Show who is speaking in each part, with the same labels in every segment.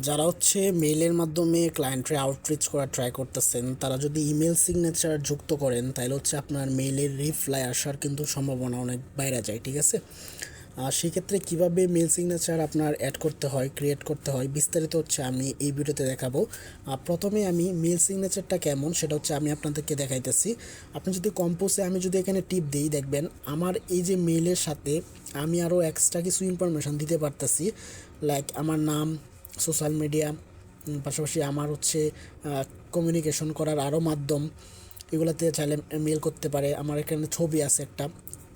Speaker 1: যারা হচ্ছে মেইলের মাধ্যমে ক্লায়েন্টরে আউটরিচ করা ট্রাই করতেছেন, তারা যদি ইমেল সিগনেচার যুক্ত করেন তাহলে হচ্ছে আপনার মেইলের রিপ্লাই আসার কিন্তু সম্ভাবনা অনেক বাইরে যায়। ঠিক আছে, সেক্ষেত্রে কীভাবে মেল সিগনেচার আপনার অ্যাড করতে হয়, ক্রিয়েট করতে হয়, বিস্তারিত হচ্ছে আমি এই ভিডিওতে দেখাবো। প্রথমে আমি মেল সিগনেচারটা কেমন সেটা হচ্ছে আমি আপনাদেরকে দেখাইতেছি। আপনি যদি কম্পোজে আমি যদি এখানে টিপ দিই, দেখবেন আমার এই যে মেইলের সাথে আমি আরও এক্সট্রা কিছু ইনফরমেশান দিতে পারতেছি। লাইক আমার নাম, সোশ্যাল মিডিয়া, পাশাপাশি আমার হচ্ছে কমিউনিকেশন করার আরও মাধ্যম, এগুলোতে চাইলে মেল করতে পারে। আমার এখানে ছবি আছে একটা।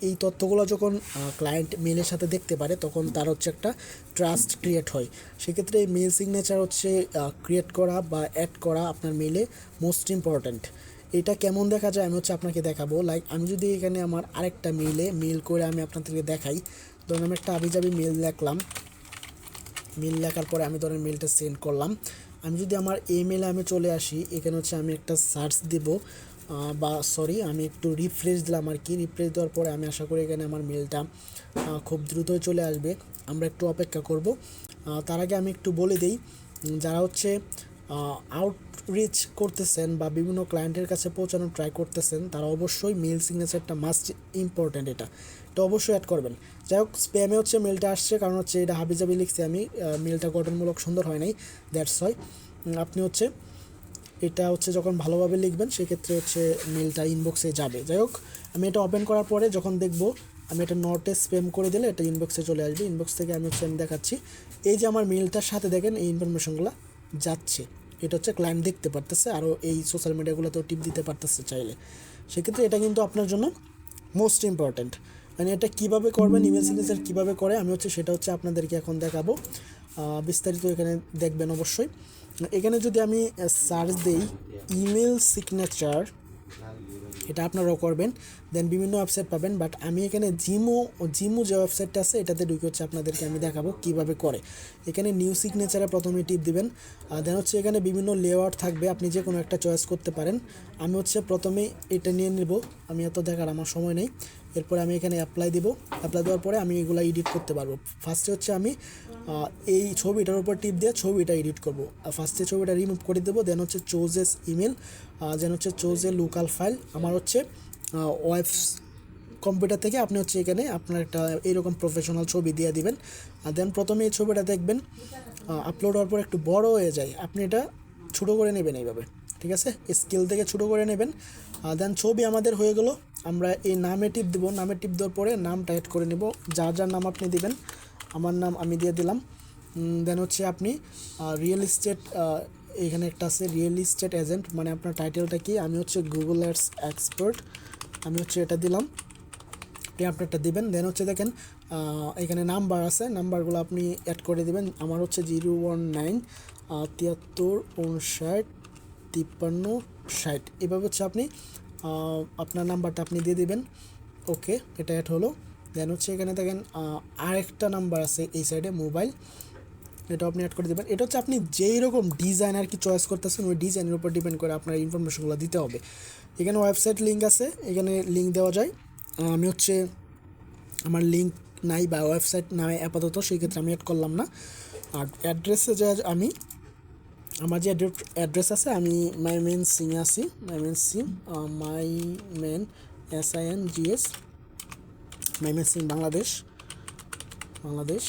Speaker 1: এই তথ্যগুলো যখন ক্লায়েন্ট মেলের সাথে দেখতে পারে তখন তার হচ্ছে একটা ট্রাস্ট ক্রিয়েট হয়। সেক্ষেত্রে এই মেল সিগনেচার হচ্ছে ক্রিয়েট করা বা অ্যাড করা আপনার মেলে মোস্ট ইম্পর্ট্যান্ট। এটা কেমন দেখা যায় আমি হচ্ছে আপনাকে দেখাবো। লাইক আমি যদি এখানে আমার আরেকটা মেল করে আমি আপনাদেরকে দেখাই। ধরুন আমি একটা আবিজাবি মেল লিখলাম, মেল লেখার পরে আমি ধরেন মেলটা সেন্ড করলাম। আমি যদি আমার মেলে আমি চলে আসি, এখানে হচ্ছে আমি একটা সার্চ দেব, আমি একটু রিফ্রেশ দিলাম আর কি। রিফ্রেশ দেওয়ার পরে আমি আশা করি এখানে আমার মেলটা খুব দ্রুতই চলে আসবে। আমরা একটু অপেক্ষা করব। তার আগে আমি একটু বলে দিই, যারা হচ্ছে আউটরিচ করতেছেন বা বিভিন্ন ক্লায়েন্টের কাছে পৌঁছানোর ট্রাই করতেছেন, তারা অবশ্যই মেল সিগনেচারটা মাস্ট ইম্পর্ট্যান্ট। এটা অবশ্যই অ্যাড করবেন। যাই হোক, স্প্যামে হচ্ছে মেলটা আসছে, কারণ হচ্ছে এটা হাবিজাবি লিখছি আমি, মেলটা গঠনমূলক সুন্দর হয় নাই, দ্যাটস হয়। আপনি হচ্ছে এটা হচ্ছে যখন ভালোভাবে লিখবেন সেক্ষেত্রে হচ্ছে মেলটা ইনবক্সে যাবে। যাই হোক, আমি এটা ওপেন করার পরে যখন দেখব, আমি এটা নটে স্প্যাম করে দিলে এটা ইনবক্সে চলে আসবে। ইনবক্স থেকে আমি দেখাচ্ছি, এই যে আমার মেলটার সাথে দেখেন এই ইনফরমেশনগুলো যাচ্ছে। এটা হচ্ছে ক্লায়েন্ট দেখতে পারতেছে, আরও এই সোশ্যাল মিডিয়াগুলোতেও টিপ দিতে পারতেছে চাইলে। সেক্ষেত্রে এটা কিন্তু আপনার জন্য মোস্ট ইম্পর্ট্যান্ট। মানে এটা কীভাবে করবেন, ইমেল সিগনেচার কীভাবে করে আমি সেটা হচ্ছে আপনাদেরকে এখন দেখাবো। বিস্তারিত এখানে দেখবেন অবশ্যই। এখানে যদি আমি সার্চ দিই ইমেল সিগনেচার, এটা আপনারাও করবেন, দেন বিভিন্ন ওয়েবসাইট পাবেন। বাট আমি এখানে জিমো যে ওয়েবসাইটটা আছে এটাতে ঢুকে হচ্ছে আপনাদেরকে আমি দেখাবো কীভাবে করে। এখানে নিউ সিগনেচারে প্রথমে টিপ দিবেন, দেন হচ্ছে এখানে বিভিন্ন লেআউট থাকবে, আপনি যে কোনো একটা চয়েস করতে পারেন। আমি হচ্ছে প্রথমে এটা নিয়ে নেব, আমি এত দেখার আমার সময় নেই। এরপরে আমি এখানে অ্যাপ্লাই দিব। অ্যাপ্লাই দেওয়ার পরে আমি এগুলো এডিট করতে পারবো। ফার্স্টে হচ্ছে আমি এই ছবিটার উপর টিপ দিয়ে ছবিটা এডিট করবো। ফার্স্টে ছবিটা রিমুভ করে দেবো, দেন হচ্ছে চোজেস ইমেল, দেন হচ্ছে চোজে লোকাল ফাইল। আমার হচ্ছে ওয়েব কম্পিউটার থেকে আপনি হচ্ছে এখানে আপনার একটা এইরকম প্রফেশনাল ছবি দিয়ে দিবেন। আর দেন প্রথমে এই ছবিটা দেখবেন আপলোড হওয়ার পর একটু বড় হয়ে যায়, আপনি এটা ছোটো করে নেবেন এইভাবে। ঠিক আছে, স্কেল থেকে ছোটো করে নেবেন। দেন ছবি আমাদের হয়ে গেল। আমরা এই নামে টিপ দেবো, নামে টিপ দেওয়ার পরে নামটা অ্যাড করে নেব, যার যার নাম আপনি দিবেন। আমার নাম আমি দিয়ে দিলাম। দেন হচ্ছে আপনি রিয়েল এস্টেট, এখানে একটা আছে রিয়েল এস্টেট এজেন্ট, মানে আপনার টাইটেলটা কি, আমি হচ্ছে গুগল অ্যাডস এক্সপার্ট, আমি হচ্ছে এটা দিলাম। আপনি আপনারটা দিবেন। দেন হচ্ছে দেখেন এখানে নাম্বার আছে, নাম্বারগুলো আপনি অ্যাড করে দিবেন। আমার হচ্ছে 019 73 59 53 60, এভাবে হচ্ছে আপনি আপনার নাম্বারটা আপনি দিয়ে দিবেন। ওকে, এটা অ্যাড হলো। দেন হচ্ছে এখানে দেখেন আরেকটা নাম্বার আছে এই সাইডে মোবাইল, এটা আপনি অ্যাড করে দেবেন। এটা হচ্ছে আপনি যেই রকম ডিজাইন আর কি চয়েস করতেছেন ওই ডিজাইনের উপর ডিপেন্ড করে আপনার ইনফরমেশনগুলো দিতে হবে। এখানে ওয়েবসাইট লিঙ্ক আছে, এখানে লিঙ্ক দেওয়া যায়। আমি হচ্ছে আমার লিঙ্ক নাই বা ওয়েবসাইট নাই আপাতত, সেই ক্ষেত্রে আমি অ্যাড করলাম না। আর অ্যাড্রেসে যে আমি আমার যে অ্যাড্রেস আছে, আমি মাইমেন সিং আছি, মাইমেন সিং, SINGS, মাইমেন সিং বাংলাদেশ, বাংলাদেশ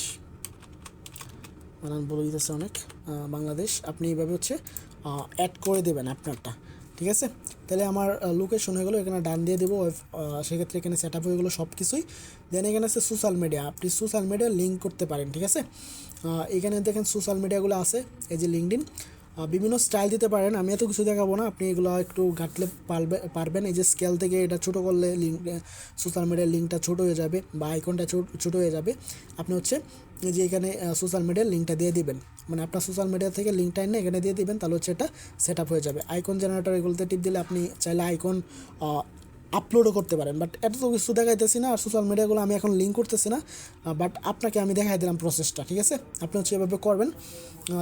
Speaker 1: বানান বলে দিতেছে অনেক, বাংলাদেশ। আপনি এইভাবে হচ্ছে অ্যাড করে দেবেন আপনারটা। ঠিক আছে, তাহলে আমার লোকেশন হয়ে গেলো, এখানে ডান দিয়ে দেবো। সেক্ষেত্রে এখানে সেট আপ হয়ে গেলো সব কিছুই। দেন এখানে আছে সোশ্যাল মিডিয়া, আপনি সোশ্যাল মিডিয়া লিঙ্ক করতে পারেন। ঠিক আছে, এখানে দেখেন সোশ্যাল মিডিয়াগুলো আছে, এই যে লিঙ্কডিন, বিভিন্ন স্টাইল দিতে পারেন। আমি এত কিছু দেখাবো না, আপনি এগুলো একটু ঘাটলে পারবেন। এই যে স্কেল থেকে এটা ছোটো করলে লিঙ্ক, সোশ্যাল মিডিয়ার লিঙ্কটা ছোটো হয়ে যাবে বা আইকনটা ছোটো হয়ে যাবে। আপনি হচ্ছে যে এখানে সোশ্যাল মিডিয়ার লিঙ্কটা দিয়ে দিবেন, মানে আপনার সোশ্যাল মিডিয়া থেকে লিঙ্কটা এনে এখানে দিয়ে দিবেন, তাহলে হচ্ছে এটা সেট আপ হয়ে যাবে। আইকন জেনারেটর এগুলোতে টিপ দিলে আপনি চাইলে আইকন আপলোডও করতে পারেন। বাট এত তো কিছু দেখাইতেছি না, আর সোশ্যাল মিডিয়াগুলো আমি এখন লিঙ্ক করতেছি না, বাট আপনাকে আমি দেখাই দিলাম প্রসেসটা। ঠিক আছে, আপনি হচ্ছে এভাবে করবেন।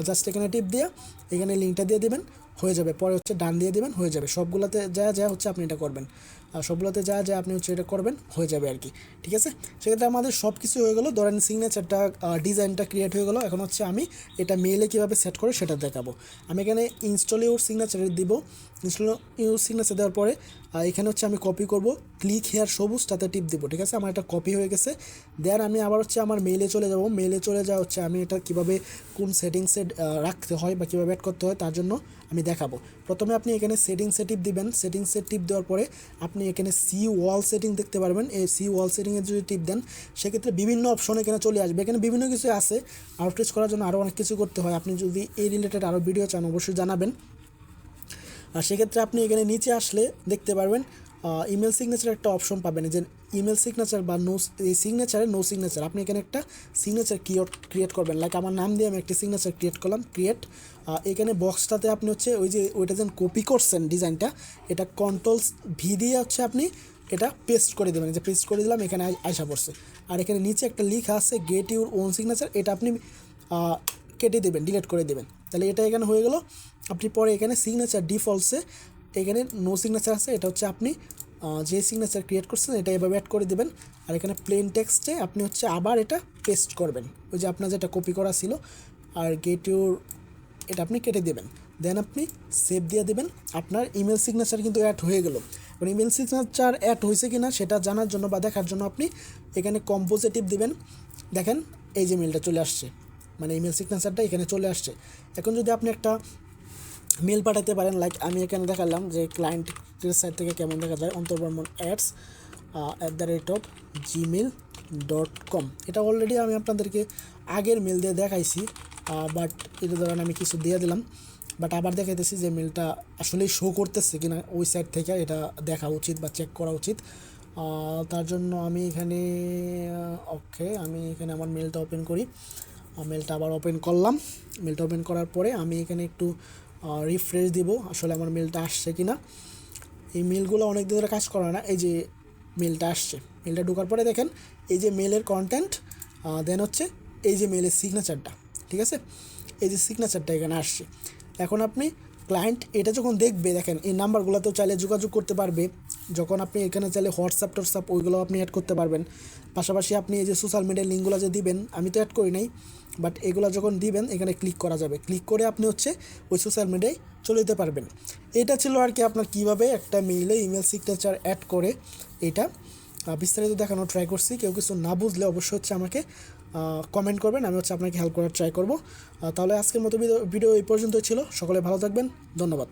Speaker 1: জাস্ট এখানে টিপ দিয়ে এখানে লিঙ্কটা দিয়ে দেবেন, হয়ে যাবে। পরে হচ্ছে ডান দিয়ে দেবেন, হয়ে যাবে। সবগুলোতে যা হচ্ছে আপনি এটা করবেন, আর সবগুলোতে যা আপনি হচ্ছে এটা করবেন, হয়ে যাবে আর কি। ঠিক আছে, সেক্ষেত্রে আমাদের সব কিছু হয়ে গেলো। ধরেন সিগনেচারটা, ডিজাইনটা ক্রিয়েট হয়ে গেলো। এখন হচ্ছে আমি এটা মেইলে কীভাবে সেট করে সেটা দেখাবো। আমি এখানে ইনস্টল ইউর সিগনেচার দিব। ইনস্টল ইউর সিগনেচার দেওয়ার পরে এখানে হচ্ছে আমি কপি করব, ক্লিক হেয়ার সবুজটাতে টিপ দিব। ঠিক আছে, আমার এটা কপি হয়ে গেছে। দেন আমি আবার হচ্ছে আমার মেইলে চলে যাব। মেইলে চলে যাওয়া হচ্ছে আমি এটা কীভাবে কোন সেটিংসে রাখতে হয় বা কীভাবে অ্যাড করতে হয় তার জন্য আমি দেখাবো। প্রথমে আপনি এখানে সেটিংসে টিপ দিবেন। সেটিংসে টিপ দেওয়ার পরে আপনি এখানে সি ওয়াল সেটিং দেখতে পারবেন। এই সি ওয়াল সেটিংয়ে যদি টিপ দেন সেক্ষেত্রে বিভিন্ন অপশন এখানে চলে আসবে। এখানে বিভিন্ন কিছু আছে, আউটরিচ করার জন্য আরও অনেক কিছু করতে হয়। আপনি যদি এই রিলেটেড আরও ভিডিও চান অবশ্যই জানাবেন। আর সেক্ষেত্রে আপনি এখানে নিচে আসলে দেখতে পারবেন ইমেল সিগনেচার একটা অপশন পাবেন, যে ইমেল সিগনেচার বা নো, এই সিগনেচারে নো সিগনেচার। আপনি এখানে একটা সিগনেচার ক্রিয়েট করবেন। লাইক আমার নাম দিয়ে আমি একটা সিগনেচার ক্রিয়েট করলাম, ক্রিয়েট। এখানে বক্সটাতে আপনি হচ্ছে ওই যে ওইটা যেন কপি করছেন ডিজাইনটা, এটা কন্ট্রোল ভি দিয়ে হচ্ছে আপনি এটা পেস্ট করে দেবেন। যে পেস্ট করে দিলাম, এখানে আয়সা পড়ছে। আর এখানে নিচে একটা লেখা আছে গেট ইউর ওন সিগনেচার, এটা আপনি কেটে দেবেন, ডিলিট করে দেবেন। তাহলে এটা এখানে হয়ে গেল। আপনি পরে এখানে সিগনেচার ডিফল্টসে এখানে নো সিগনেচার আছে, এটা হচ্ছে আপনি যে সিগনেচার ক্রিয়েট করছেন এটা এভাবে অ্যাড করে দেবেন। আর এখানে প্লেন টেক্সটে আপনি হচ্ছে আবার এটা পেস্ট করবেন, ওই যে আপনার যেটা কপি করা ছিল। আর গেট ইউর এটা আপনি কেটে দেবেন। দেন আপনি সেভ দিয়ে দেবেন। আপনার ইমেল সিগনেচার কিন্তু অ্যাড হয়ে গেল। এবং ইমেল সিগনেচার অ্যাড হয়েছে কি না সেটা জানার জন্য বা দেখার জন্য আপনি এখানে কম্পোজে টিপ দেবেন। দেখেন এই যে মেলটা চলে আসছে, মানে ইমেল সিগনেচারটা এখানে চলে আসছে। এখন যদি আপনি একটা মেল পাঠাতে পারেন, লাইক আমি এখানে দেখালাম যে ক্লায়েন্টের সাইড থেকে কেমন দেখা যায়, অন্তর্বর্মন ads@gmail.com। এটা অলরেডি আমি আপনাদেরকে আগের মেল দিয়ে দেখাইছি, বাট এটা ধরেন আমি কিছু দিয়ে দিলাম, বাট আবার দেখাইতেছি যে মেলটা আসলেই শো করতেছে কিনা ওই সাইড থেকে, এটা দেখা উচিত বা চেক করা উচিত। তার জন্য আমি এখানে আমি এখানে আমার মেলটা ওপেন করি। মেলটা আবার ওপেন করলাম। মেলটা ওপেন করার পরে আমি এখানে একটু রিফ্রেশ দিব আসলে আমার মেলটা আসছে কি না। এই মেলগুলো অনেক দিন ধরে কাজ করে না। এই যে মেলটা আসছে, মেলটা ঢোকার পরে দেখেন এই যে মেলের কন্টেন্ট, দেন হচ্ছে এই যে মেলের সিগনেচারটা। ঠিক আছে, এই যে সিগনেচারটা এখানে আসছে। এখন আপনি ক্লায়েন্ট এটা যখন দেখবে, দেখেন এই নাম্বারগুলোতেও চাইলে যোগাযোগ করতে পারবে। যখন আপনি এখানে চাইলে হোয়াটসঅ্যাপ ওইগুলো আপনি অ্যাড করতে পারবেন। পাশাপাশি আপনি এই যে সোশ্যাল মিডিয়ার লিঙ্কগুলো যে দিবেন, আমি তো অ্যাড করি নাই, বাট এগুলো যখন দিবেন এখানে ক্লিক করা যাবে। ক্লিক করে আপনি হচ্ছে ওই সোশ্যাল মিডিয়ায় চলে যেতে পারবেন। এটা ছিল আর কি আপনার কীভাবে একটা মেইলে ইমেল সিগনেচার অ্যাড করে এটা বিস্তারিত দেখানো ট্রাই করছি। কেউ কিছু না বুঝলে অবশ্যই হচ্ছে আমাকে কমেন্ট করবেন, আমি হচ্ছে আপনাকে হেল্প করার ট্রাই করব। তাহলে আজকের মতো ভিডিও এই পর্যন্তই ছিল। সকলে ভালো থাকবেন, ধন্যবাদ।